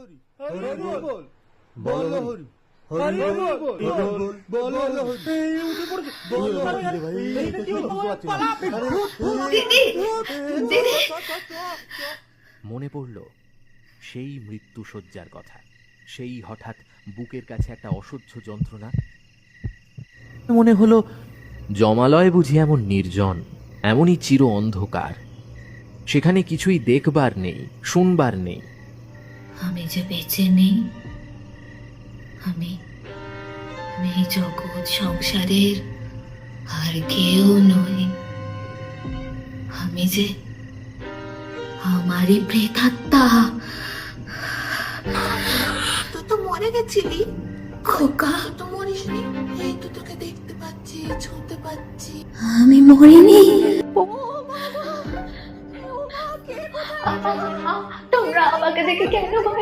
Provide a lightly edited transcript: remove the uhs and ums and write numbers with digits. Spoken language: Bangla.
হরি বল, বল হরি, হরি বল, বল হরি, এই উঠে পড়েছে, বল হরি, এই কি হলো? দিদি দিদি মনে পড়ল সেই মৃত্যুশয্যার কথা, সেই হঠাৎ বুকের কাছে একটা অসহ্য যন্ত্রণা। মনে হলো জমালয় বুঝি এমন নির্জন, এমনই চির অন্ধকার, সেখানে কিছুই দেখবার নেই, শুনবার নেই। আমি যে বেঁচে নেই, আমি আমি এই জগৎ সংসারের আর কেউ নই। আমি যে আমারই প্রেতাত্মা। তুই তো মরে গেছিলি। খোকা, তুই তো মরিসনি। এই তো তোকে দেখতে পাচ্ছি, ছুঁতে পাচ্ছি। আমি মরিনি। ও মা, কে কোথায়? তোমরা আমাকে দেখে কেন ভয়